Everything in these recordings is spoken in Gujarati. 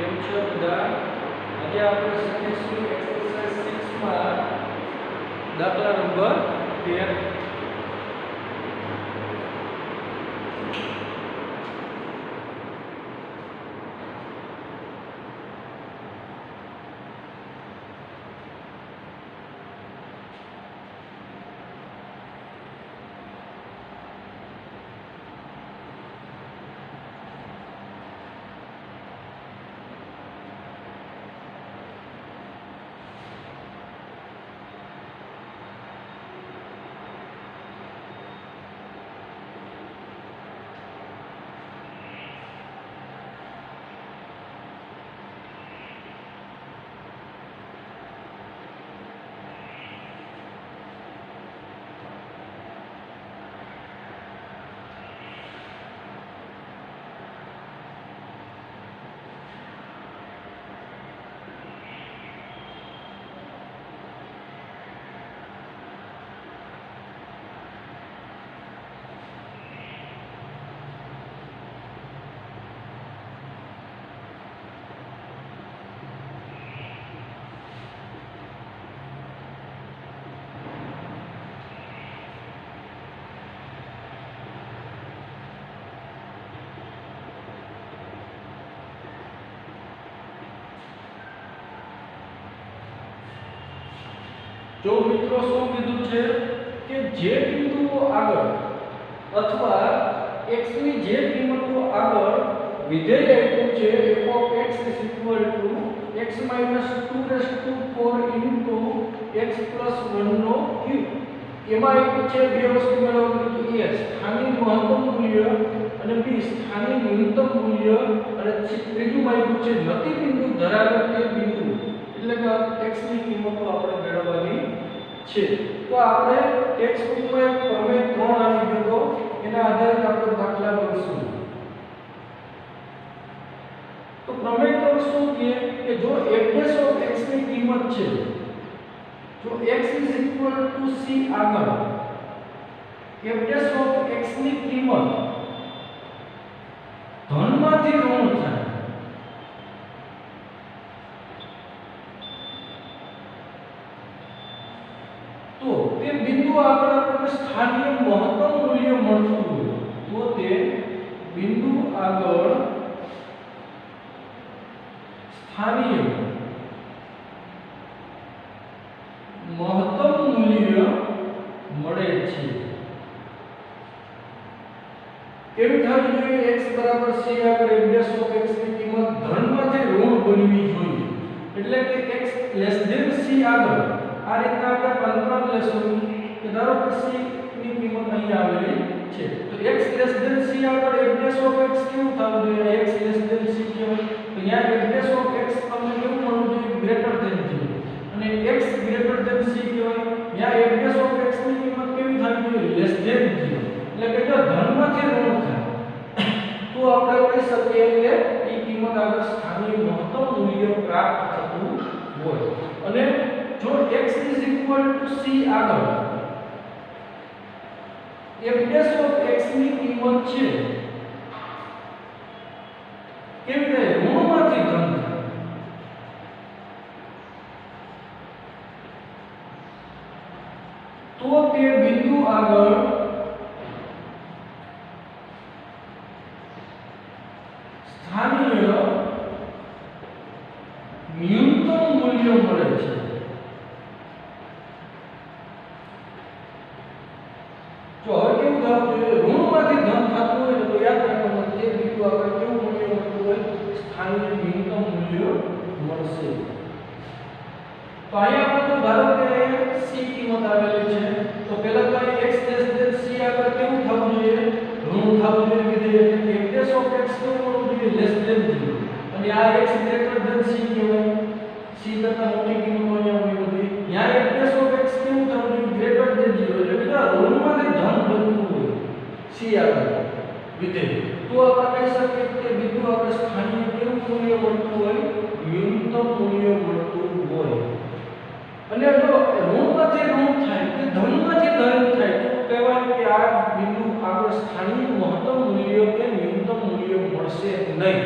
કેમ છો બધા? આજે આપણે શીખીશું એક્સરસાઇઝ 6 માં દાખલા નંબર 13. जो મિત્રો શું કીધું છે કે જે બિંદુઓ આગળ અથવા x ની જે કિંમતો આગળ વિધેય આપ્યું છે f(x) = x - 2^4 x + 1 નો ક્યુબ એમાં આપ્યું છે બે વસ્તુ મેળવવાની a સ્થાનિક મહત્તમ મૂલ્ય અને b સ્થાનિક ન્યૂનતમ મૂલ્ય અને ત્રીજું આપ્યું છે નતિ બિંદુ ધરાવે તે બિંદુ એટલે કે x ની કિંમતો આપણે મેળવવાની છે। તો આપણે ટેક્સ્ટ બુકમાં એક પ્રમેય 3 આવી ગયો એના આધારે આપણે દાખલા ગણશું। તો પ્રમેય 3 શું કહે કે જો f' ની કિંમત છે જો x = c આગળ f' ની કિંમત ધનમાંથી ઋણ થાય तो તે બિંદુ આગળ આપણને સ્થાનિક મહત્તમ મૂલ્ય મળતું હોય તો તે બિંદુ આગળ સ્થાનિક મહત્તમ મૂલ્ય મળે છે। કેવી થવી જોઈએ x = c આગળ f' ની કિંમત ધનમાંથી ઋણ બનવી જોઈએ એટલે કે x c આગળ આ રીતના આપણે અંતરાલ લેશું કે ધારો કે c ની કિંમત અહીં આવેલી છે તો x c આગળ f' કેવું થવું જોઈએ x c કેવું તો અહીંયા f' તમને કેવું મળવું જોઈએ ગ્રેટર ધેન 0 અને x ગ્રેટર ધેન c કહેવાય અહીંયા f' ની કિંમત કેવી થવી જોઈએ લેસ ધેન 0 એટલે કે જો ધનમાંથી ઋણ થાય તો આપણે કહી શકીએ કે એ કિંમત આગળ સ્થાનિક મહત્તમ મૂલ્ય પ્રાપ્ત થતું હોય અને जो x = c આગળ f' ની કિંમત છે કેવી રીતે ઋણમાંથી ધન થાય તો તે બિંદુ આગળ સ્થાનિક ન્યૂનતમ મૂલ્ય મળે છે। જો હવે કેવું થવું જોઈએ ઋણમાંથી ધન થતું હોય તો યાદ રાખવાનું તે બિંદુ આગળ કેવું મૂલ્ય મળતું હોય સ્થાનિક ન્યૂનતમ મૂલ્ય મળશે। તો અહીંયા આપણે તો ધારો કે c કિંમત આવેલી છે તો પહેલા તો x c આગળ કેવું થવું જોઈએ ઋણ થવું જોઈએ વિધેય એટલે f' કેવું મળવું જોઈએ લેસ ધેન 0 અને આ x ગ્રેટર ધેન c કહેવાય c કરતા મોટી કિંમત અહીંયા હોય બધી અહીંયા f' કેવું થવું જોઈએ ગ્રેટર ધેન 0 એટલે કે ઋણમાંથી ધન બનતું હોય c આગળ વિધેય તો આપણે કહી શકીએ કે બિંદુ આગળ સ્થાનિક કેવું મૂલ્ય મળતું હોય ન્યૂનતમ મૂલ્ય મળતું હોય અને જો ઋણમાંથી ઋણ થાય કે ધનમાંથી ધન થાય તો કહેવાય કે આ બિંદુ આગળ સ્થાનિક મહત્તમ મૂલ્ય કે ન્યૂનતમ મૂલ્ય મળશે નહીં।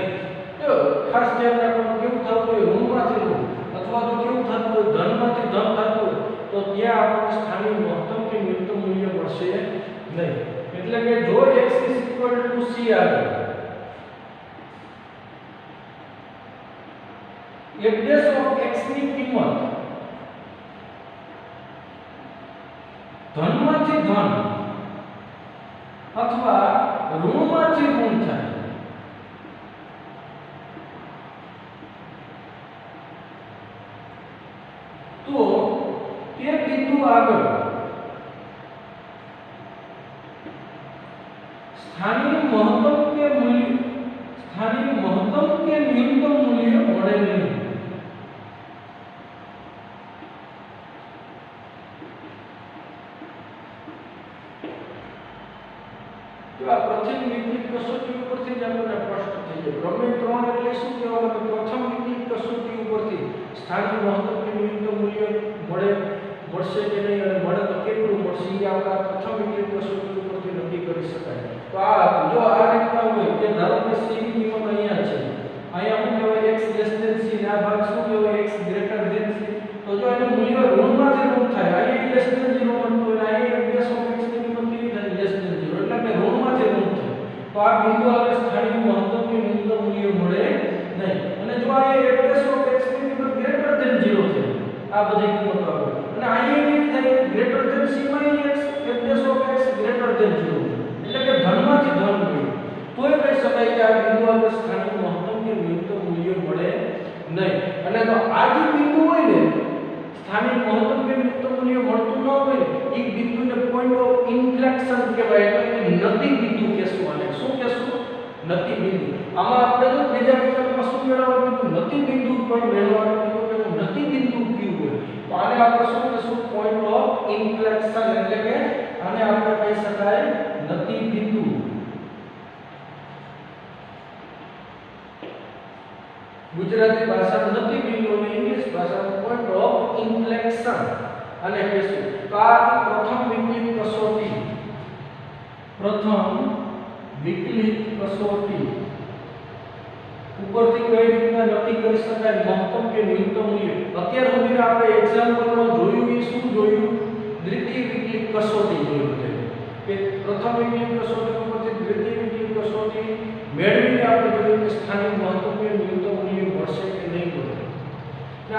તો ખાસ ધ્યાન રાખવાનું કેવું થતું હોય ઋણમાંથી ઋણ અથવા તો કેવું થતું હોય ધનમાંથી ધન થતું હોય તો ત્યાં આપણને સ્થાનિક મહત્તમ કે ન્યૂનતમ મૂલ્ય મળશે નહીં. એટલે કે જો x c આવે f dash of x ની કિંમત ધનમાંથી ધન અથવા ઋણમાંથી ઋણ થાય તો તે બિંદુ આગળ સ્થાનિક મહત્તમ કે ન્યૂનતમ મૂલ્ય મળે નહીં. તો આ પ્રથમ વિકલિત કસોટી ઉપરથી જ આપણને સ્પષ્ટ થઈ જાય. પ્રમેય 3 એટલે શું કહેવા માંગે પ્રથમ વિકલિત કસોટી ઉપરથી સ્થાનિક મહત્તમ કે ન્યૂનતમ મૂલ્ય મળશે કે નહીં અને મળે તો કેટલું મળશે એ આપણે પ્રથમ વિકલિત કસોટી ઉપરથી નક્કી કરી શકાય. તો આ જો આ રીતના હોય કે ધારો કે c ની કિંમત અહીંયા છે, અહીંયા શું કહેવાય x less than c ને આ ભાગ શું કહેવાય x greater than c. તો જો એનું મૂલ્ય ઋણમાંથી ઋણ થાય અહીંયા less than 0 મળતું હોય અહીંયા f of x ની કિંમત કેવી થાય less than 0 એટલે કે ઋણમાંથી ઋણ થાય. તો આ બિંદુ આપણે સ્થાનિક મહત્તમ કે ન્યૂનતમ મૂલ્ય મળે નહીં. અને જો અહીંયા f of x ની કિંમત greater than 0 થાય આ બધી કિંમતો આવે અને અહીંયા કેવી થાય greater than c માં x f of x greater than 0 એટલે કે ધનમાંથી ધન મળે તોય કહી શકાય કે આ બિંદુ આપણે સ્થાનિક મહત્તમ કે ન્યૂનતમ મૂલ્ય મળે નહીં. અને તો આ જે બિંદુ હોય ને સ્થાનિક મહત્તમ કે ન્યૂનતમ મૂલ્ય મળતું ન હોય ને એ બિંદુને પોઈન્ટ ઓફ ઇન્ફ્લેક્શન કહેવાય એટલે કે નતી બિંદુ કહેશું. આને શું કહેશું? નતી બિંદુ. આમાં આપણે જો ત્રીજા વિકલ્પમાં શું મેળવવાનું કીધું નતી બિંદુ પણ મેળવવાનું કીધું કે નતી બિંદુ કયું હોય તો આને આપણે શું કહેશું પોઈન્ટ ઓફ ઇન્ફ્લેક્શન એટલે કે આને આપણે કહી શકાય નતી બિંદુ. ગુજરાતી ભાષામાં નતી બિંદુ અને ઇંગ્લિશ ભાષામાં પોઈન્ટ ઓફ ઇન્ફ્લેક્શન અને કહેશું. તો આ પ્રથમ વિકલિત કસોટી ઉપરથી કઈ રીતના નક્કી કરી શકાય મહત્તમ કે ન્યૂનતમ મૂલ્ય. અત્યાર સુધી આપણે એક્ઝામ્પલમાં જોયું એ શું જોયું દ્વિતીય વિકલિત કસોટી જોયું છે કે પ્રથમ વિકલિત કસોટી ઉપરથી દ્વિતીય વિકલિત કસોટી મેળવીને આપણે જોયું કે સ્થાનિક મહત્તમ કે ન્યૂનતમ મૂલ્ય મળશે કે નહીં મળે.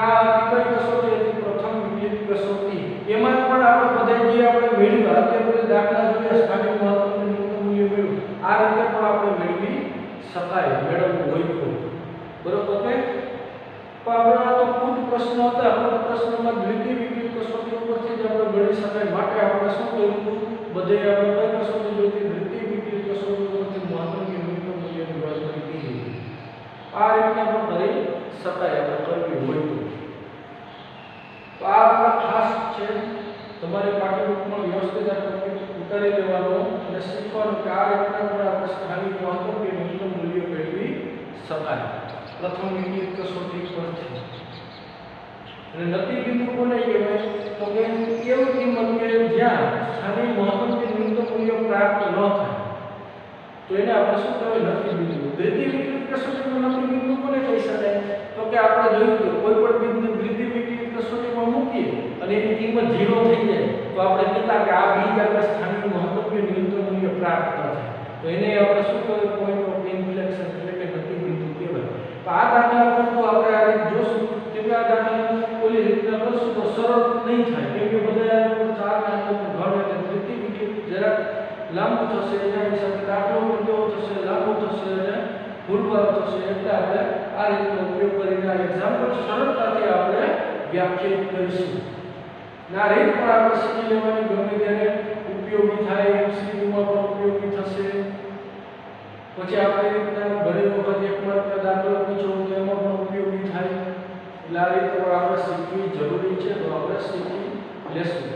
આ કઈ કસોટી હતી પ્રથમ વિકલિત કસોટી. એમાં પણ આપણે બધા જે આપણે મેળવ્યા અત્યારે બધા દાખલા જોયા સ્થાનિક મહત્તમ કે ન્યૂનતમ મૂલ્ય મેળવ્યું આ રીતે પણ આપણે મેળવી શકાય મેળવવું હોય તો બરોબર છે. તો આપણે તો કુલ પ્રશ્ન હતા કુલ પ્રશ્નમાં દ્વિતીય વિકલિત કસોટી ઉપરથી જ આપણે ગણી શકાય માટે આપણે શું કર્યું બધે આપણે કઈ કસોટી જોઈતી દ્વિતીય વિકલિત કસોટી ઉપરથી મહત્તમ કે ન્યૂનતમ મૂલ્યની ગણતરી કરી. આ રીતના પણ કરી શકાય આપણે કરવી હોય તો. તો આ આપણા ખાસ છે તમારે પાઠ્યપુસ્તકમાં વ્યવસ્થિત આ ટોપિક ઉતારી લેવાનો અને શીખવાનું કે આ રીતના પણ આપણે સ્થાનિક મહત્તમ કે ન્યૂનતમ મૂલ્ય મેળવી શકાય પ્રથમ વિકલિત કસોટી પરથી. અને નતી બિંદુ કોને કહેવાય તો કે એવી કિંમત કે જ્યાં સ્થાનિક મહત્તમ કે ન્યૂનતમ મૂલ્ય પ્રાપ્ત ન થાય તો એને આપણે શું કહેવાય નતી બિંદુ. દ્વિતીય વિકલિત કસોટીમાં નતી બિંદુ કોને કહી શકાય તો કે આપણે જોયું કે કોઈ પણ બિંદુ દ્વિતીય વિકલિત કસોટીમાં મૂકીએ અને એની કિંમત 0 થઈ જાય તો આપણે કહેતા કે આ બીજ આપણે સ્થાનિક મહત્તમ કે ન્યૂનતમ મૂલ્ય પ્રાપ્ત ન થાય તો એને આપણે શું કહેવાય પોઈન્ટ ઓફ ઇન્ફ્લેક્શન એટલે કે નતી બિંદુ કહેવાય. તો આ દાખલા પર તો આપણે આ રીતે જોશું કે આ દાખલા ઓલી રીતના કરશું તો સરળ નહીં થાય કેમ કે બધા ચાર દાખલા ઘર એટલે દ્વિતીય વિકલિત જરાક લાંબુ થશે એના હિસાબે દાખલો કેવો થશે લાંબુ થશે અને ભૂલવાળો થશે એટલે આપણે આ રીતનો ઉપયોગ કરીને આ એક્ઝામ્પલ સરળતાથી આપણે વ્યાખ્યાયિત કરીશું. આ રીત પણ આપણે શીખી લેવાની ગમે ત્યારે ઉપયોગી થાય એમસીક્યુમાં પણ ઉપયોગી થશે. પછી આપણે રીતના ઘણી વખત એક માત્ર દાખલો પૂછો તો એમાં પણ ઉપયોગી થાય એટલે આ રીત પણ આપણે શીખવી જરૂરી છે તો આપણે શીખી લેશું.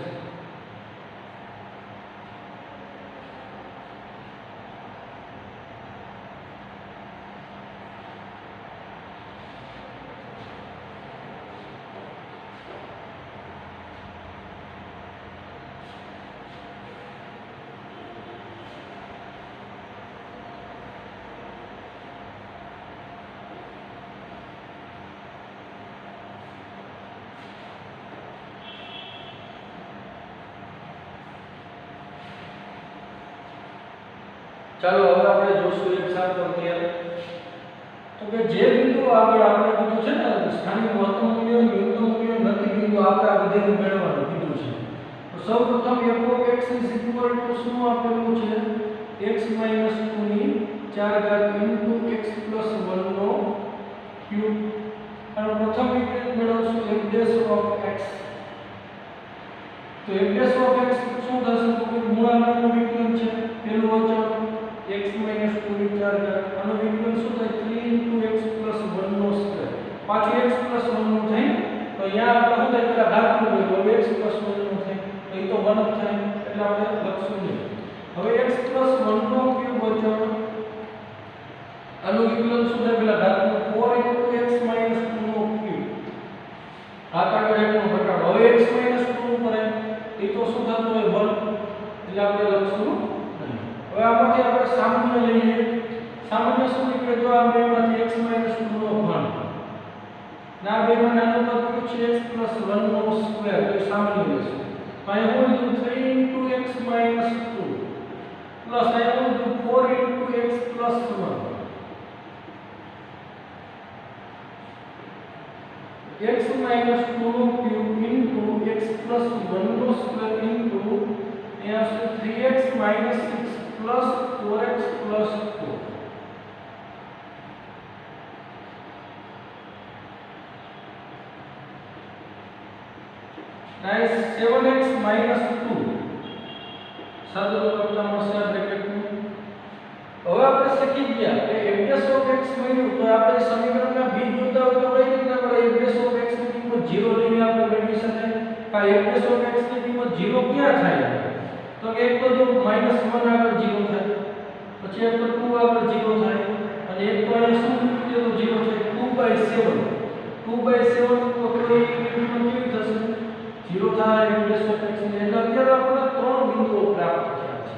ચાલો હવે આપણે જોશું એક્ઝામ્પલ ક્લિયર તો કે જે બિંદુ આગળ આપણે કીધું છે ને સ્થાનિક મહત્તમ મૂલ્ય ન્યૂનતમ મૂલ્ય નથી બિંદુ આપણે આ વિધેયને મેળવવાનું કીધું છે તો સૌપ્રથમ f(x) શું આપેલું છે x - 2 ની 4 ઘાત x + 1 નો ક્યુબ અને પ્રથમ વિકલન મેળવશું f' તો f' શું થશે તો કે ગુણાકારનું વિકલન છે પેલું અચળ x - 2 ની 4 ઘાત આનું વિકલન શું થાય 3 x + 1 નો સ્ક્વેર પાછું x + 1 નું થાય તો અહીંયા આપણે શું થાય પેલા ઘાતનું હોય હવે x + 1 નું થાય તો એ તો 1 જ થાય એટલે આપણે લખશું નહીં હવે x + 1 નો ક્યુબ અચળ આનું વિકલન શું થાય પેલા ઘાતનું 4 x - 2 નો ક્યુબ ઘાત આગળ એકનો ઘટાડો હવે x - 2 નું કરે એ તો શું થતું હોય 1 એટલે આપણે લખશું નહીં હવે આમાંથી આપણે સામાન્ય લઈએ સામાન્ય શું નીકળે તો આ બેમાંથી x - 2 નો ઘન ના બેમાં નાનું પદ છે x + 1 નો સ્ક્વેર તો સામાન્ય લેશું તો અહીંયા હું 3 x - 2 પ્લસ અહીંયા હું 4 x + 1 x - 2 નો ક્યુબ x + 1 નો સ્ક્વેર અહીંયા છે 3x - 6 plus 4x plus 4 nice 7x minus 2 સાદું કરતા મળશે આ બ્રેકેટનું હવે આપણે શીખી ગયા કે f' મળ્યું તો આપણે સમીકરણના બીજ જોતા હોય તો કઈ રીતના આપણે f' ની કિંમત 0 લઈને આપણે મેળવી શકાય કે f' ની કિંમત 0 ક્યાં થાય તો કે એક તો જો -1 આગળ 0 થાય પછી એક તો 2 આગળ 0 થાય અને એક તો અહીં શું મૂકી દે તો 0 થાય 2/7 તો કોઈ કિંમત કેવી થશે 0 થાય f' ની એટલે અત્યારે આપણે ત્રણ બિંદુઓ પ્રાપ્ત થયા છે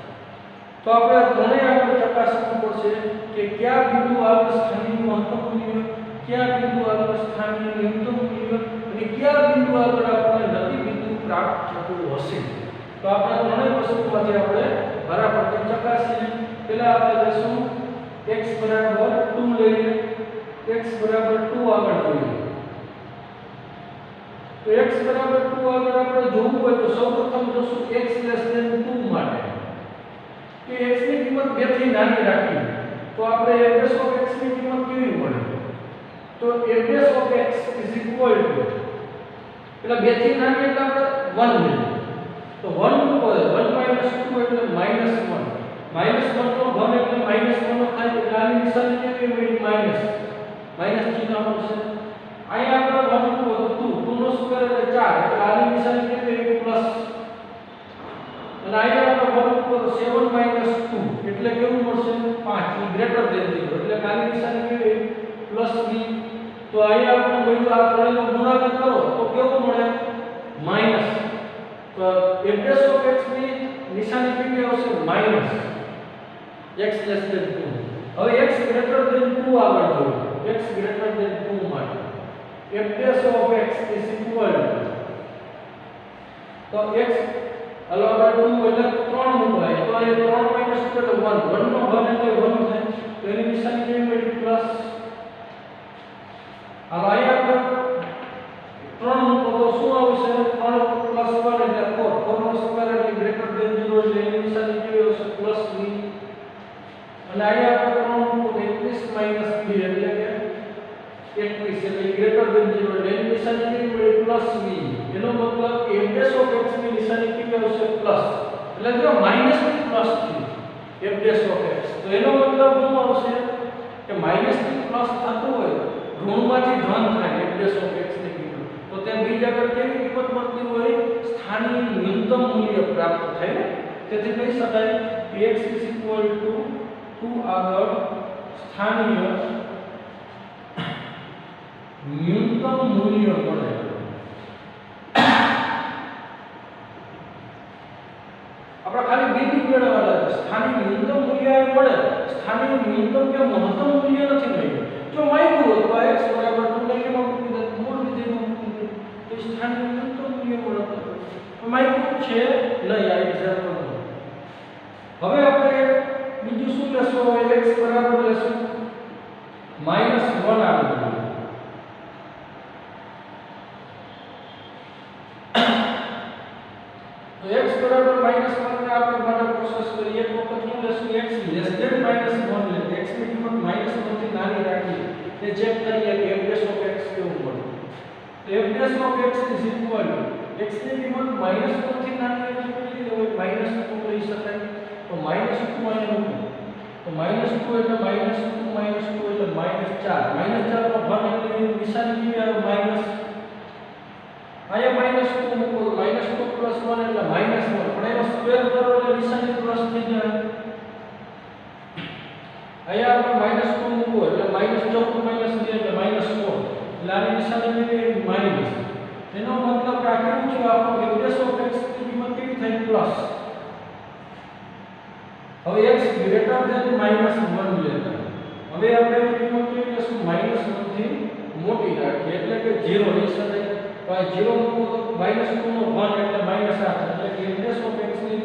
તો આપણે ત્રણેય આગળ ચકાસવું પડશે કે કયા બિંદુ આગળ સ્થાનિક મહત્તમ મૂલ્ય કયા બિંદુ આગળ સ્થાનિક ન્યૂનતમ મૂલ્ય અને કયા બિંદુ આગળ આપણે નવી બિંદુ પ્રાપ્ત થતું હશે તો આપણે ત્રણેય વસ્તુમાંથી આપણે બરાબર ચકાસીએ પહેલા આપણે લેશું x = 2 લઈએ x = 2 આગળ જોઈએ તો x = 2 આગળ આપણે જોવું હોય તો સૌપ્રથમ જોશું x <2 માટે કે x ની કિંમત 2 થી નાની રાખી તો આપણે f' ની કિંમત કેવી મળે તો f' પેલા 2 થી નાની એટલે આપણે 1 લઈએ તો 1 ઉપર 1 - 2 એટલે -1 નો ઘન એટલે -1 નો થાય એટલે આની નિશાની કેવી મળી માઈનસ ચિહ્ન આવશે અહીંયા આપણે 1 નું 2 નો સ્ક્વેર એટલે 4 એટલે આની નિશાની કેવી પ્લસ અને અહીંયા આપણે 1 ઉપર 7 - 2 એટલે કેવું મળશે 5 એ ગ્રેટર ધેન 0 એટલે આની નિશાની કેવી પ્લસ b તો અહીંયા આપણે મળ્યું આ ત્રણેયનો ગુણાકાર કરો તો કેવું મળે માઈનસ તો f' ની નિશાની કેવી આવશે માઈનસ x <2 હવે x > 2 આગળ જોઈએ x > 2 માટે f' તો x હલો આપણે 2 એટલે 3 મૂકવાય તો એ 3 - 2 એટલે 1 1 નો ઘન એટલે 1 થાય તો એની નિશાની કેવી મળી પ્લસ હવે અહીંયા આપણે 3 મૂકો તો શું આવશે 3 + 1 એટલે 4 4 નો સ્ક્વેર એટલે ગ્રેટર ધેન 0 એટલે એની નિશાની કેવી આવશે પ્લસ b અને અહીંયા આપણે 3 મૂકો તો 21 - 2 એટલે કે 21 એટલે ગ્રેટર ધેન 0 એટલે એની નિશાની કેવી મળી પ્લસ b એનો મતલબ f' ની નિશાની કેવી આવશે પ્લસ એટલે જો માઈનસ થી પ્લસ થી f' તો એનો મતલબ શું આવશે કે માઈનસ થી પ્લસ થતું હોય ઋણમાંથી ધન થાય f' ની કિંમત તો ત્યાં બીજ આગળ કેવી કિંમત મળતી હોય સ્થાનિક ન્યૂનતમ મૂલ્ય પ્રાપ્ત થાય તેથી કહી શકાય કે x = 2 આગળ સ્થાનિક ન્યૂનતમ મૂલ્ય મળે આપણે ખાલી બિંદુ મેળવવાના છે સ્થાનિક ન્યૂનતમ મૂલ્ય એ મળે સ્થાનિક ન્યૂનતમ કે મહત્તમ મૂલ્ય નથી મળ્યું જો માગ્યું હોય તો x = 2 લઈને મૂકી દે મૂળ વિધેયમાં મૂકી દે તો સ્થાનિક ન્યૂનતમ મૂલ્ય મળે તો માગ્યું છે નહીં આ એક્ઝામ્પલ હવે આપણે બીજું શું લેશો x બરાબર લેશો -1 આવી ગયું તો x બરાબર -1 ને આપણે માટે પ્રોસેસ કરીએ તો પછી લેશું x લેસ ધેન -1 લે x ની કિંમત -1 થી નાની રાખી તે ચેક કરીએ કે f' કેવું મળે તો f' is equal to x ની કિંમત -1 થી નાની એટલે કેટલી હોય -2 લઈ શકાય તો -2 અહીંયા મૂકો તો -2 એટલે -2 એટલે -4 -4 નો ઘન એટલે નિશાની કેવી આવે માઈનસ અહીંયા -2 મૂકો -2 +1 એટલે -1 પણ એનો સ્ક્વેર કરો એટલે નિશાની પ્લસ થઈ જાય અહીંયા આપણે -2 મૂકો એટલે -14 -2 એટલે -4 એટલે આની નિશાની કેવી માઈનસ એનો મતલબ કે આ કેવું છે આપણો f' ની કિંમત કેવી થઈ પ્લસ હવે x ગ્રેટર ધેન -1 લેતા હવે આપણે એની કિંમત કેવી લેશું -1 થી મોટી રાખીએ એટલે કે 0 લઈ શકાય તો આ 0 મૂકો તો -2 નો ઘન એટલે -8 એટલે કે f' ની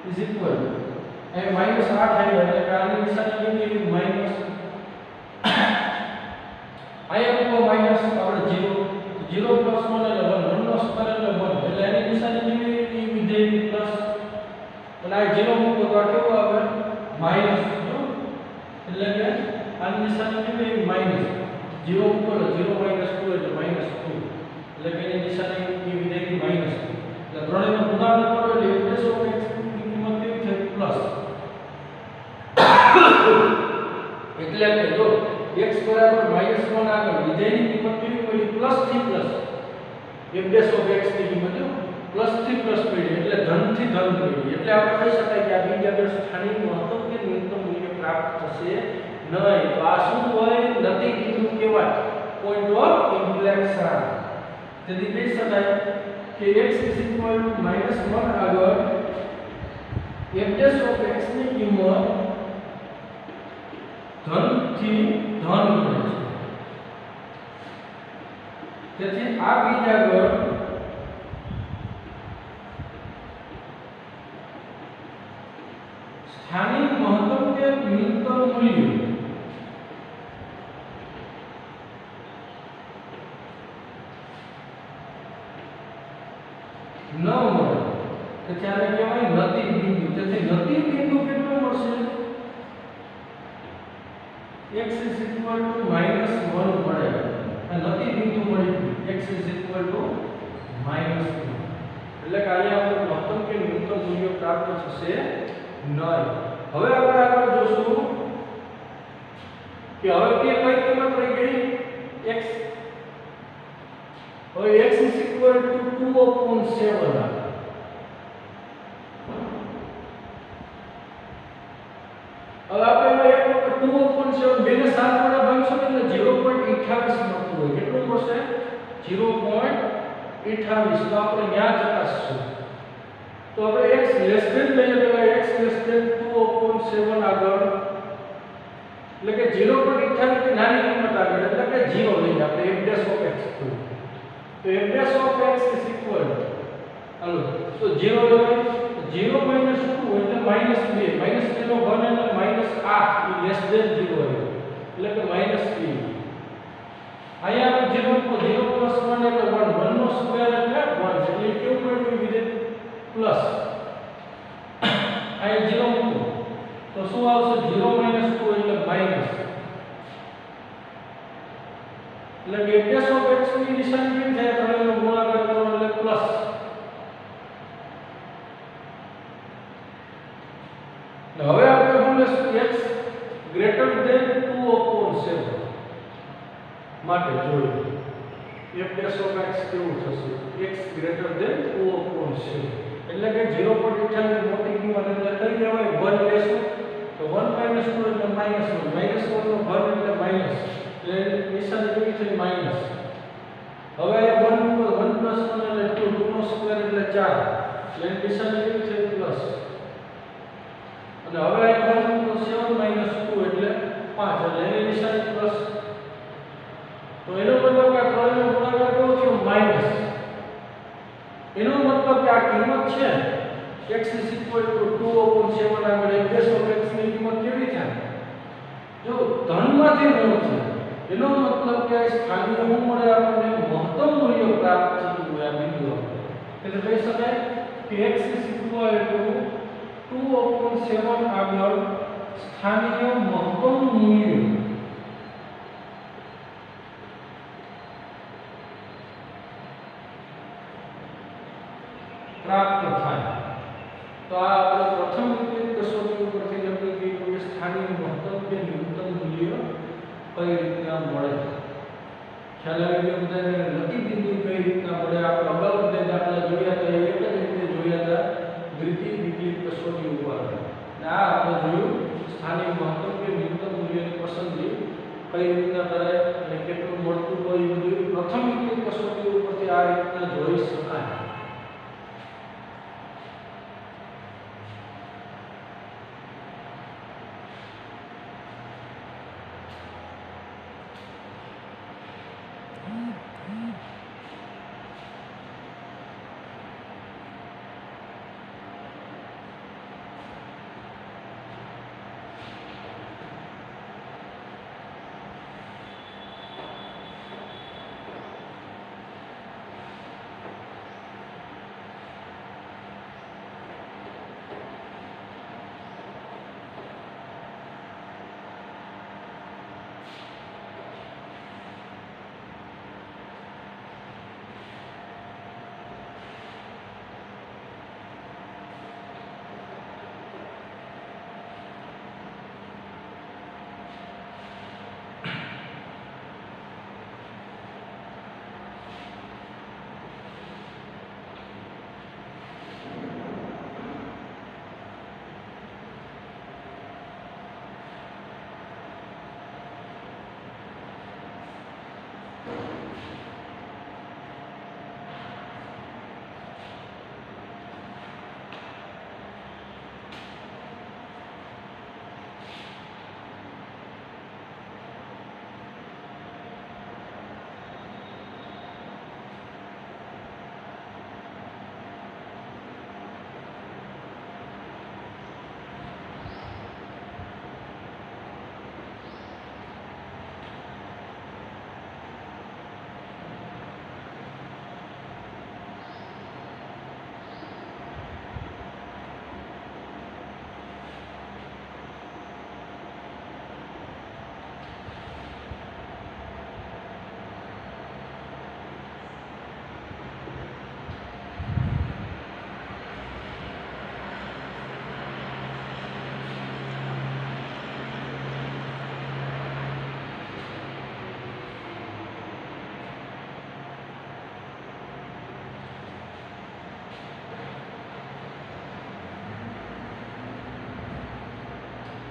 ઇઝ ઇક્વલ એ -8 આવ્યો એટલે કે આની નિશાની કેવી માઈનસ અહીંયા મૂકો માઈનસ આપણે 0 + 1 એટલે 1 નો સ્ક્વેર એટલે 1 એટલે એની નિશાની કેવી વિધેયની પ્લસ અને આ 0 મૂકો તો આ કેવું આવે માઈનસ એટલે કે આની નિશાની કેવી માઈનસ 0 મૂકો એટલે 0 - 2 એટલે -2 એટલે કે એની નિશાની કેવી વિધેયની માઈનસ એટલે ત્રણેયનો ગુણાકાર કરો એટલે f' ની કિંમત કેવી થાય પ્લસ એટલે કે જો x બરાબર -1 આગળ વિધેયની કિંમત કેવી મળી પ્લસ થી પ્લસ f' ની કિંમત પ્લસ થી પ્લસ મળી એટલે ધન થી ધન મળી એટલે આપણે કહી શકાય કે આ બીજાગર સ્થાનિક મહત્તમ કે ન્યૂનતમ મૂલ્ય પ્રાપ્ત થશે નહીં તો આ શું હોય નતી બિંદુ કહેવાય પોઈન્ટ ઓફ ઇન્ફ્લેક્શન તેથી કહી શકાય કે x -1 આગળ f' ની કિંમત ધન થી ધન મળે છે તેથી આ બીજાગર સ્થાનિક મહત્તમ કે ન્યૂનતમ મૂલ્ય ન મળે તેથી આને કહેવાય નતી બિંદુ તેથી નતી બિંદુ કેટલું મળશે x = -1 મળે આ નતી બિંદુ મળી x = -2 એટલે કે અહીંયા આપણે મહત્તમ કે ન્યૂનતમ મૂલ્ય પ્રાપ્ત થશે નહીં હવે આપણે આગળ જોશું કે હવે કે કઈ કિંમત રહી ગઈ x હવે x = 2/7 હવે આપણે એક વખત 2/7 બેને 7 વડે ભાગશો એટલે 0.28 મળતું હોય કેટલું મળશે 0.28 તો આપણે ન્યા ચકાસશું તો આપણે x લેસ ધેન લઈએ પહેલા x લેસ ધેન 2/7 આગળ એટલે કે 0.28 ની નાની કિંમત આગળ એટલે કે 0 લઈએ આપણે f' તો f' is equal હાલો તો 0 લેવાય 0 - 2 એટલે -2 -2 નો ઘન એટલે -8 એ લેસ ધેન 0 આવ્યો એટલે કે -3 અહીંયા આપણે 0 + 1 એટલે 1 1 નો સ્ક્વેર એટલે 1 એટલે કેવું મળ્યું વિધેય પ્લસ અહીંયા 0 મૂકો તો શું આવશે 0 - 2 એટલે માઈનસ એટલે કે f' ની નિશાની કેવી થાય ત્રણેયનો ગુણાકાર કરો એટલે પ્લસ હવે આપણે શું લેશું x ગ્રેટર ધેન 2/7 માટે જોઈએ f' કેવું થશે x ગ્રેટર ધેન 2/7 એટલે કે 0.28 મોટી કિંમત એટલે કઈ લેવાય 1 લેશું તો 1 - 2 એટલે -1 -1 નો ઘન એટલે માઈનસ એટલે નિશાની કેવી થઈ માઈનસ હવે 1 + 1 એટલે 2 નો સ્ક્વેર એટલે 4 એટલે નિશાની કેવી થઈ પ્લસ અને હવે 1 + 7 - 2 એટલે 5 એટલે એની નિશાની પ્લસ તો એનો મતલબ કે આ ત્રણનો ગુણાકાર કેવો થયો માઈનસ એનો મતલબ કે આ કિંમત છે x = 2/7 આગળ f' ની ઋણમાંથી ઋણ છે એનો મતલબ કે સ્થાનિય શું મળે આપણને મહત્તમ મૂલ્ય પ્રાપ્ત થતું હોય આ બિંદુ એટલે કહી શકાય કે x = 2/7 આગળ સ્થાનિય મહત્તમ મૂલ્ય प्राप्त થાય तो आ આપણે પ્રથમ વિકલિત કસોટી ઉપરથી લખી ગયું કે સ્થાનિય મહત્તમ કે ન્યૂનતમ મૂલ્ય કઈ રીતના મળે ખ્યાલ આવી ગયો બધાને લકી બિંદુ કઈ રીતના મળે આપણે અગાઉ જે દાખલા જોયા હતા એક જ રીતે જોયા હતા દ્વિતીય વિકલિત કસોટી ઉપર આ આપણે જોયું સ્થાનિય મહત્તમ કે ન્યૂનતમ મૂલ્યની પસંદગી કઈ રીતના કરાય અને કેટલું મળતું હોય એ બધું પ્રથમ વિકલિત કસોટી ઉપરથી આ રીતના જોઈ શકાય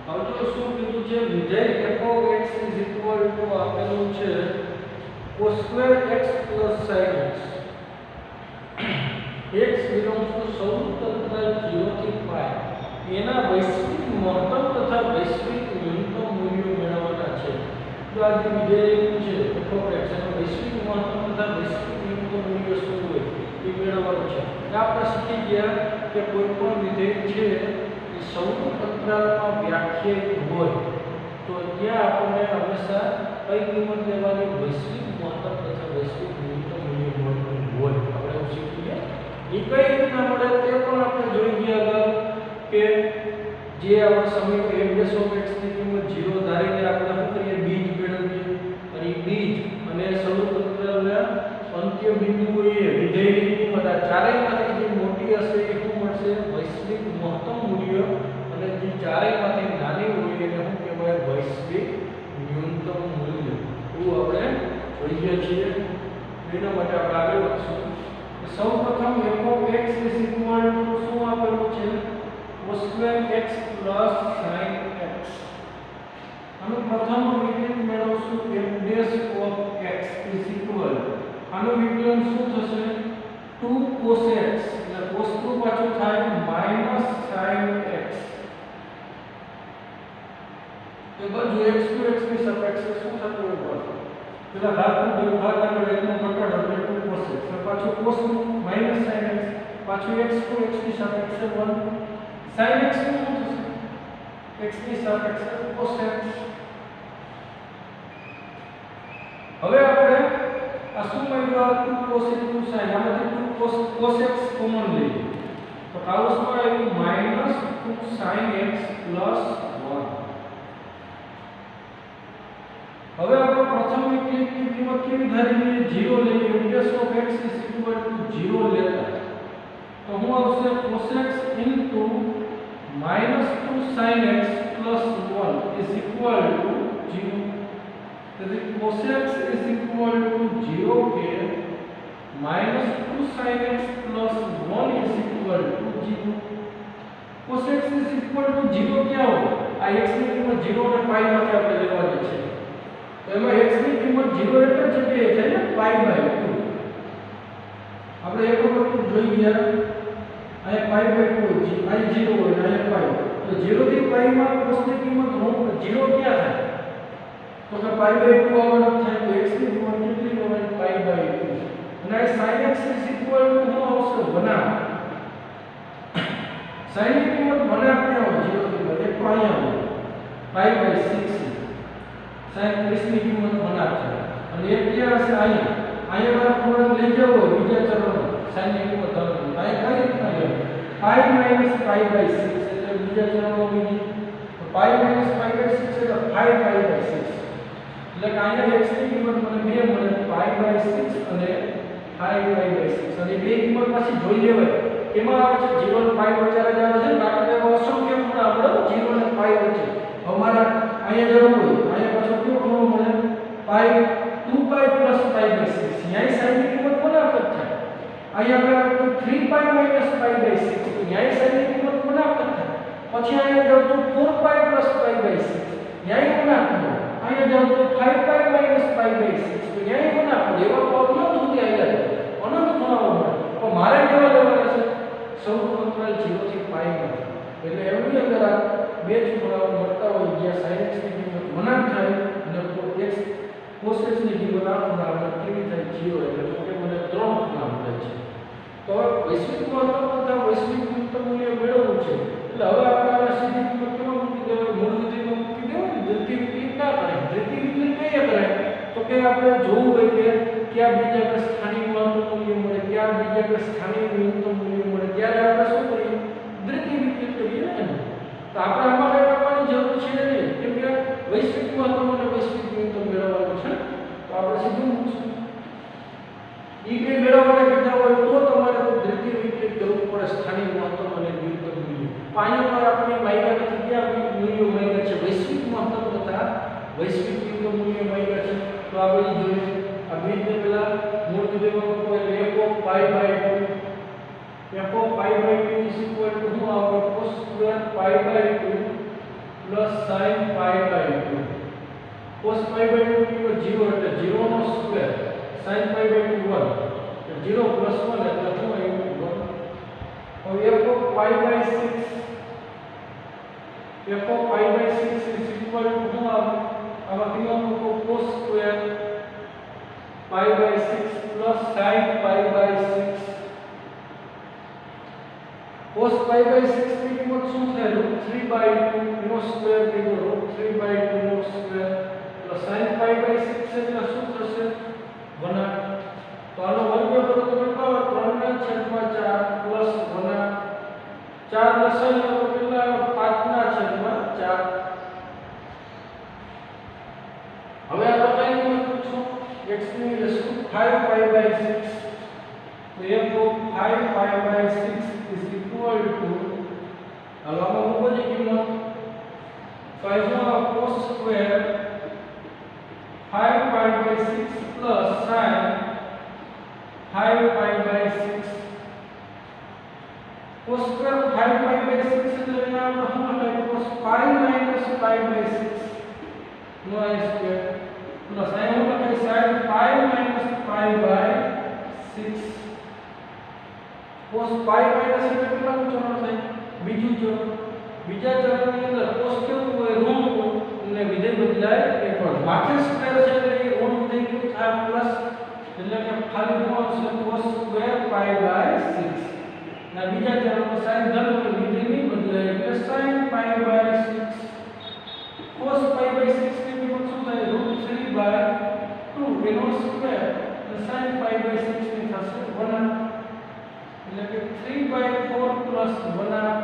હવે જો શું કીધું છે વિધેય f(x) = આપેલું છે cos2x + sin x x belongs to સૌતંત્ર 0 થી π એના વૈશ્વિક મહત્તમ તથા વૈશ્વિક ન્યૂનતમ મૂલ્યો મેળવવાના છે જો આ જે વિધેય છે f(x) એનો વૈશ્વિક મહત્તમ તથા વૈશ્વિક ન્યૂનતમ મૂલ્ય શું હોય એ મેળવવાનું છે આપણે શીખી ગયા કે કોઈ પણ વિધેય છે સૌતંત્રમાં વ્યાખ્યાયિત હોય તો ત્યાં આપણને હંમેશા કઈ કિંમત લેવાની વૈશ્વિક મહત્તમ તથા વૈશ્વિક ન્યૂનતમ મૂલ્ય મળતું હોય આપણે એવું શીખીએ એ કઈ રીતના મળે તે પણ આપણે જોઈ ગયા અગાઉ કે જે આપણે સમીકરણ f(x) ની કિંમત 0 ધારીને આપણે શું કરીએ બીજ મેળવીએ અને બીજ અને સૌતંત્રના અંત્ય બિંદુઓ એ વિધેયની કિંમત આ ચારેયમાંથી જે મોટી હશે એ શું મળશે વૈશ્વિક મહત્તમ મૂલ્ય અને જે ચારેયમાંથી નાની હોય એને શું કહેવાય વૈશ્વિક ન્યૂનતમ મૂલ્ય એવું આપણે જોઈએ છીએ એના માટે આપણે આગળ વધશું સૌપ્રથમ f(x) શું આપેલું છે cos2x + sin x આનું પ્રથમ વિકલન મેળવશું f(x) આનું વિકલન શું થશે 2 cos x એટલે cos 2 પાછું થાય -sin x તો બાજુ x2 x ની સાપેક્ષે શું થતું હોય પાછું પેલા ઘાતનો ભાગ આગળ એકનો ઘટાડો એટલે 2 cos x પાછું cos -sin x પાછું x2 x ની સાપેક્ષે 1 sin x શું થશે x ની સાપેક્ષે cos x શું મળ્યું? 2 cos 2 sin. આમાંથી 2 cos x કોમન લઈએ તો કાઉસમાં આવ્યું -2 sin x + 1. હવે આપણે પ્રથમ વિકલ્પની કિંમત કેવી ધારી લઈએ? 0 લઈએ. inverse of x = 0 લેતા તો હું આવશે cos x into -2 sin x + 1 is equal to 0. તેથી cos x is equal to 0 के -2 sin x + 1 is equal to 0. cos x is equal to 0 क्या हो? આ x ની કિંમત 0 અને પાઈ માંથી આપણે લેવાની છે તો એમાં x ની કિંમત 0 એટલે જગ્યાએ છે ને π/2. આપણે એક વખત જોઈ ગયા અહીંયા π/2 અહીં 0 હોય અને અહીંયા પાઈ તો 0 થી પાઈ માં cos ની કિંમત 0 ક્યાં થાય તો કે π/2 આવવાનું થાય તો x ની કિંમત કેટલી આવવાની? π/2 અને sin x = હું આવશે 1/2. sin ની કિંમત 1/2 ક્યાં હોય? 0 થી પાઈ એક તો અહીંયા આવે π/6 sin 30 ની કિંમત 1/2 છે અને એક ક્યાં હશે? અહીંયા પૂર્ણાંક લઈ જવો હોય બીજા ચરણમાં sin ની કિંમત ધન અહીંયા કઈ રીતના લેવું? π - π/6 એટલે બીજા ચરણમાં બીજી તો π - π/6 એટલે 5/6 એટલે કે અહીંયા x ની કિંમત મને 2 મળે π/6 અને 5/6 અને બે કિંમત પાછી જોઈ લેવાય એમાં આવે છે 0 અને π વચ્ચે જ આવે છે બાકી એમાં અસંખ્ય પૂર્ણાંક આપણે 0 અને π વચ્ચે અમારા અહીંયા જરૂર હોય અહીંયા પાછો કયો ખૂણો મળે? 2π + π/6 અહીંયા sin ની કિંમત ગુણાકાર થાય અહીંયા આપણે 3π - π/6 તો અહીંયા sin ની કિંમત ગુણાકાર થાય પછી અહીંયા જાવ તો 4π + π/6 અહીંયા ગુણાકાર અહીંયા જાવ તો 5π - π/6 તો અહીંયા ગુણાકાર એવા પ્રોબ્લેમ સુધી આવ્યા અનંત ખૂણાઓ મળે તો મારે કેવા લેવાના છે? સૌનું અંતરાલ 0 થી π માં એટલે એમની અંદર આ બે જ ખૂણાઓ મળતા હોય જ્યાં sin x ની કિંમત 1 થાય અને cos x ની કિંમત આ ખૂણામાં કેવી થાય? 0 એટલે કે મને 3 ખૂણા મળે છે. તો વૈશ્વિક મહત્તમ તથા વૈશ્વિક ન્યૂનતમ મૂલ્ય મેળવવું છે એટલે હવે આપણે આ સીધી કિંમત કેમાં મૂકી દેવાય? મૂળ વિધેયમાં મૂકી દેવાય. દ્વિતીય વિકલિત ના કરાય. દ્વિતીય વિકલિત કઈ કરાય તો કે આપણે જોવું હોય કે ક્યાં બીજા કે સ્થાનિક મહત્તમ મૂલ્ય મળે ક્યાં બીજા કે સ્થાનિક ન્યૂનતમ મૂલ્ય મળે ત્યારે આપણે શું કરીએ? દ્વિતીય વિકલિત કરીએ ને. તો આપણે આમાં કઈ કરવાની જરૂર છે નહીં કેમ કે વૈશ્વિક મહત્તમ અને વૈશ્વિક ન્યૂનતમ મેળવવાનું છે તો આપણે સીધું મૂકશું. ઈ બે મેળવવાના કીધા હોય તો તમારે દ્વિતીય વિકલિત કરવું પડે સ્થાનિક મહત્તમ અને ન્યૂનતમ મૂલ્ય. પાયામાં આપણે માયગા નથી ક્યાં મૂલ્યો માયગા છે? વૈશ્વિક મહત્તમ તથા વૈશ્વિક ન્યૂનતમ મૂલ્ય માયગા છે તો આપણે જોઈએ આ બીજને પહેલા મૂળ વિધેયમાં કોઈ f(π/2) f(π/2) is equal to હું આવે cos square π/2 plus sin π/2 cos π/2 equal 0 એટલે 0 નો સ્ક્વેર sin π/2 1 0 plus 1 એટલે શું આવ્યું 1 હવે f(π/6) is equal to હું આમાં કિંમત cos square π/6 plus sin π/6 cos π/6 ની કિંમત શું થાય? √3/2 નો સ્ક્વેર લીધો √3/2 નો સ્ક્વેર પ્લસ sin π/6 એટલે શું થશે? 1/8 તો આનો વર્ગ કરો તો કેટલા આવે? 3/4 પ્લસ 1/8 4 લસાઈ લો તો કેટલા આવે? 5/4 હવે આ બતાવી દઉં છું x ની રેશિયો 5π/6 તો f(5π/6) is equal to આમાં મૂકવાની કિંમત 5 નો cos square 5π/6 plus sin 5π/6 cos square 5π/6 એટલે એના આપણે શું લખાય? cos π - π/6 નો square plus અહીં હું લખાય sin π - π/6 cos π - એટલે કેટલાનું ચરણ થાય? બીજું ચરણ. બીજા ચરણની અંદર cos કેવું હોય? ઋણ હોય અને વિધેય બદલાય એ પણ માથે સ્ક્વેર છે એટલે એ ઋણ વિધેય કેવું થાય? પ્લસ એટલે કે ખાલી શું આવશે? cos square π/6 ના બીજા ચરણમાં sin ધન હોય વિધેય નહીં બદલાય એટલે sin π/6 cos π/6 ની કિંમત શું થાય? √3/2 એનો સ્ક્વેર એટલે sin pi by 6 ની થશે 1/2 એટલે કે 3/4 પ્લસ 1/2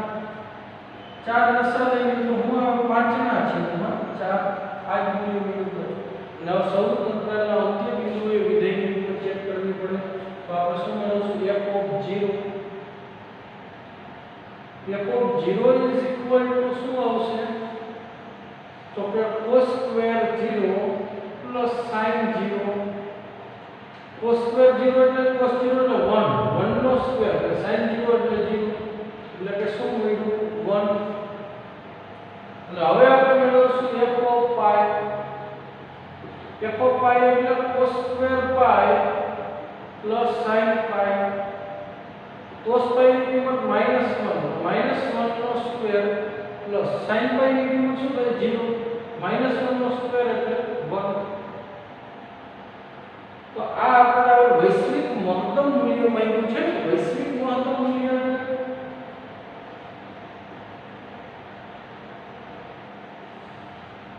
ચાર લસા લઈએ તો હું આ 5 ના છેદમાં 4 આ જ મૂલ્ય મેળવ્યું. અને હવે સૌપ્રથમ પહેલા અંત્ય બિંદુએ વિધેયની કિંમત ચેક કરવી પડે. તો આપણે શું મેળવશું f of 0 is equal to શું આવશે તો કે cos square 0 plus sin 0. cos square 0 એટલે cos 0 એટલે 1 1 નો સ્ક્વેર એટલે sin 0 એટલે 0 એટલે કે શું મળ્યું 1. અને હવે આપણે મેળવશું f of pi એટલે cos square pi plus sin pi. cos pi ની કિંમત -1 નો સ્ક્વેર પ્લસ sin pi ની કિંમત શું થાય 0 -1 નો સ્ક્વેર એટલે 1. તો આ આપણા વૈશ્વિક મહત્તમ મૂલ્ય માંગ્યું છે. વૈશ્વિક મહત્તમ મૂલ્ય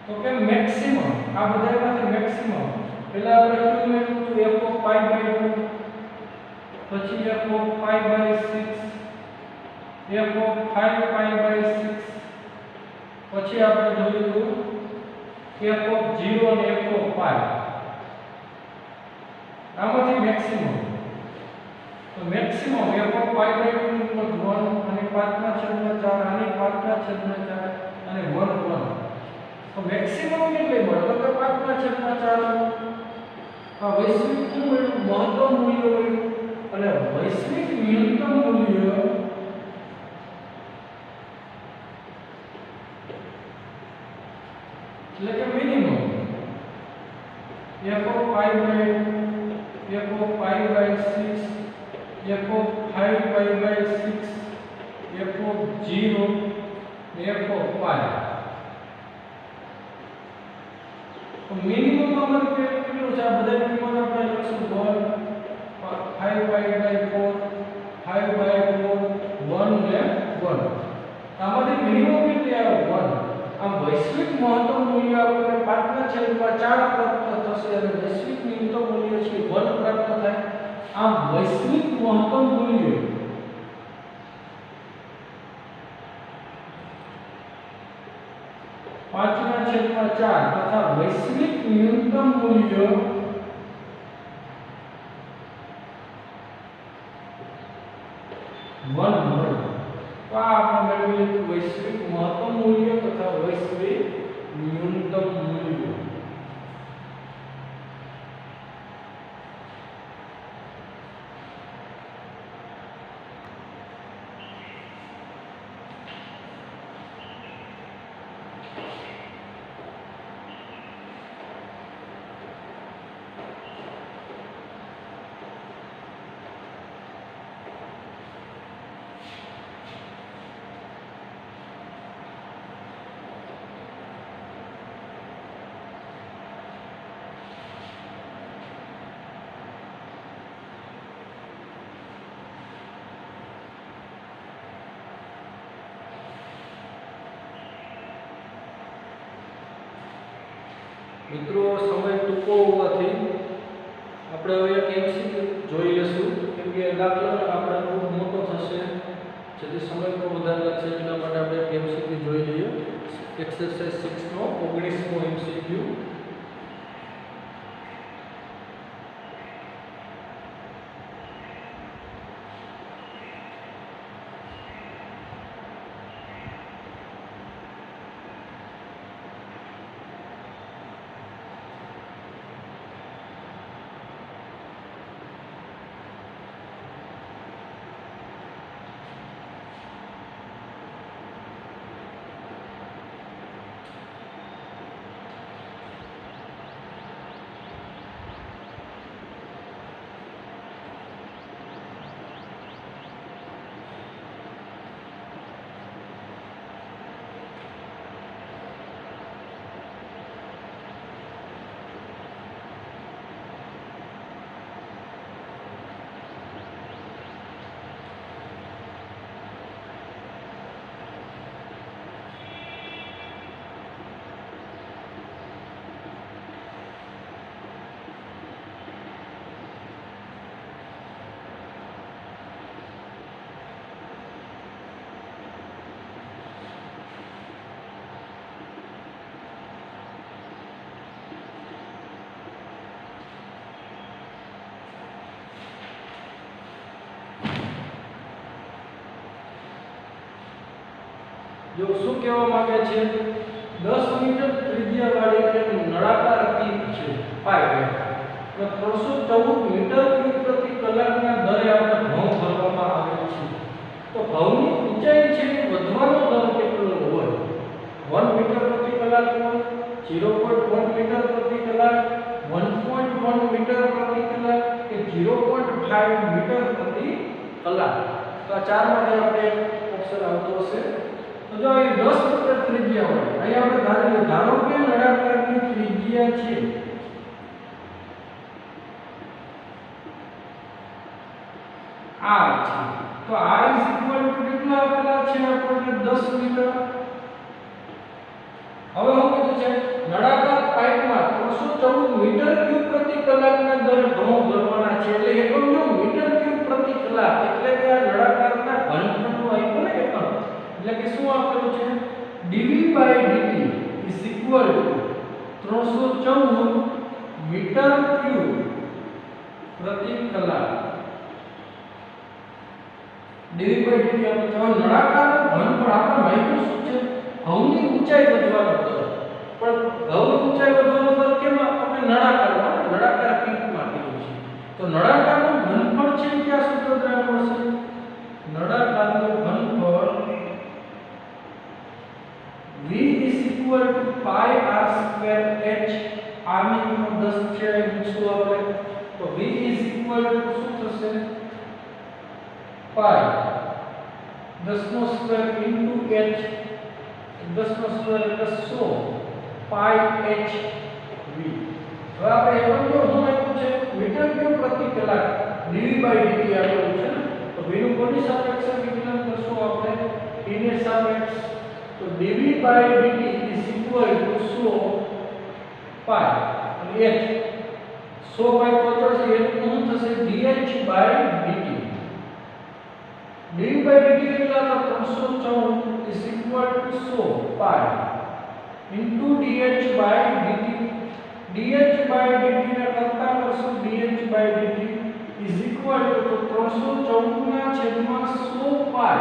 તો કે મેક્સિમમ આ બધામાંથી મેક્સિમમ પહેલા આપણે શું મેળવ્યું f of pi by 2 પછી f of pi by 6 f of 5 pi by 6 પછી આપણે જોયું f of 0 અને f of pi. આમાંથી મેક્સિમમ તો maximum f of pi by 2 ની કિંમત 1 અને 5/4 આની 5/4 અને 1 તો મેક્સિમમ કેટલી મળે તો કે 5/4. આ વૈશ્વિક શું મળ્યું મહત્તમ મૂલ્ય મળ્યું. અને વૈશ્વિક ન્યૂનતમ મૂલ્ય એટલે કે minimum f of pi by 2 f of pi by 6 f of 5 pi by 6 f of 0 f of pi. તો મિનિમમ અમારું કેટલું છે આ બધા કિંમત આપણે લખશું 1 5 pi by 4 5 by 4 1 ને 1. આમાંથી મિનિમમ કેટલી આવે 1. આમ વૈશ્વિક મહત્તમ મૂલ્ય આપણને 5/4 પ્રાપ્ત થશે અને વૈશ્વિક ન્યૂનતમ મૂલ્ય છે 1 પ્રાપ્ત થાય. આમ વૈશ્વિક મહત્તમ મૂલ્ય 5/4 તથા વૈશ્વિક ન્યૂનતમ મૂલ્ય 1 મળે. તો આ આપણે મેળવી લીધું વૈશ્વિક મહત્તમ મૂલ્ય તથા વૈશ્વિક ન્યૂનતમ મૂલ્ય. મિત્રો સમય ટૂંકો હોવાથી આપણે હવે એક એમસીક્યુ જોઈ લેશું કેમ કે દાખલો આપણે ખૂબ મોટો થશે જેથી સમય પણ વધારે લાગશે એટલા માટે આપણે એક એમસીક્યુ જોઈ લઈએ. એક્સરસાઇઝ 6 નો 19મો એમસીક્યુ. જો શું કહેવા માંગે છે 10 મીટર ત્રિજ્યાવાળી એક નળાકાર ટીપ છે પાઇપ તો 314 મીટર ક્યુબ પ્રતિ કલાકના દરે આપણે ઘઉં ભરવામાં આવે છે તો ઘઉંની ઊંચાઈ છે એ વધવાનો દર કેટલો હોય 1 મીટર પ્રતિ કલાક હોય 0.1 મીટર પ્રતિ કલાક 1.1 મીટર પ્રતિ કલાક કે 0.5 મીટર પ્રતિ કલાક તો આ ચારમાંથી આપણે ઓપ્શન આવતો હશે તો જો એ 10 મીટર ત્રિજ્યા હોય અહીં આપણે ધારો કે નળાકારની ત્રિજ્યા છે r છે તો r કેટલા આપેલા છે આપણને 10 મીટર હવે હું કીધું છે નળાકાર પાઇપમાં 314 મીટર ક્યુબ પ્રતિ કલાકના દરે ઘઉં ભરવાના છે એટલે એકમ જો મીટર ક્યુબ પ્રતિ કલાક એટલે કે આ નળાકારના ઘનફળનું આપ્યું ને એકમ એટલે કે શું આપેલું છે dv/dt 314 મીટર ક્યુબ પ્રતિ કલાક dv/dt આપણે તો નળાકારનું ઘનફળ આપણે માહિતી શું છે ઘઉંની ઊંચાઈ વધવાનો દર પણ ઘઉંની ઊંચાઈ વધવાનો દર કેમ આપણે નળાકાર ટીપમાં કીધું છે તો નળાકારનું ઘનફળ છે કે આ સૂત્ર દ્વારા મળશે નળાકારનું ઘનફળ v pi r2h r ની કિંમત 10 છે મૂકશું આપણે તો v શું થશે pi 10 નો સ્ક્વેર into h 10 નો સ્ક્વેર એટલે 100 pi h v હવે આપણે એકમ જો શું આપ્યું છે મીટર ક્યુબ પ્રતિ કલાક dv/dt આપ્યું છે તો v નું કોની સાપેક્ષે વિકલન કરશું આપણે t ની સાપેક્ષ તો dv/dt 100 pi અને h 100 pi પહોંચશે h શું થશે dh/dt dv/dt કેટલા 314 100 pi into dh/dt dh/dt ને કરતા કરશું dh/dt is equal to 314 ના છેદમાં 100 pi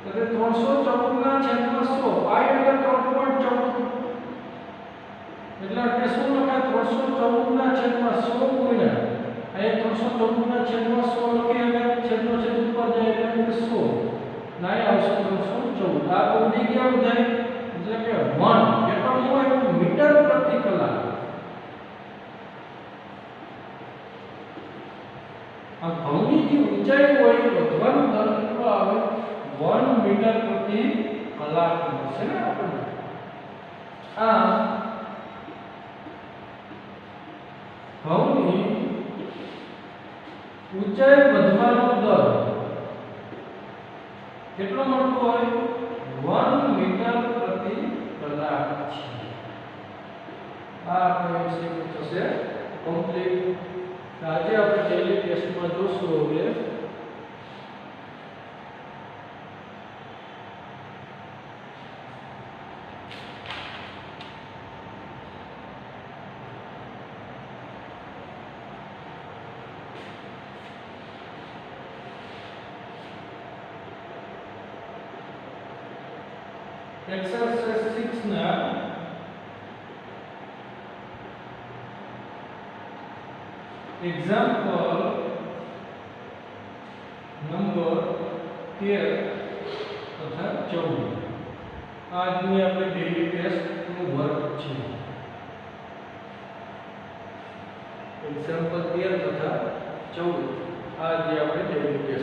એટલે 314 ના છેદમાં 100 pi એટલે 3.14 એટલે આપણે શું લખાય 314 ના છેદમાં 100 ગુણ્યા અહીંયા 314 ના છેદમાં 100 લખી હવે છેદનો છેદ ઉપર જાય એટલે 100 ના આવશે 314 આ ઉડી ગયા બધા એટલે કે 1 એકમ હોય મીટર પ્રતિ કલાક આ ઘઉંની જે ઊંચાઈ હોય એ વધવાનો દર કેટલો આવે 1 મીટર પ્રતિ કલાક મળશે ને આપણને આ ઘઉંની ઊંચાઈ વધવાનો દર કેટલો મળતો હોય 1 મીટર પ્રતિ કલાક છે આ આપણે વિશે થશે કમ્પ્લીટ આજે આપણે ડેલી ટેસ્ટમાં જોશું હવે एक्सरसाइज 6 ના एग्जांपल नंबर 13 तथा 14 આજની આપણે ડેલી ટેસ્ટ નું વર્ક છે एग्जांपल 13 તથા 14 આજે આપણે ડેલી ટેસ્ટ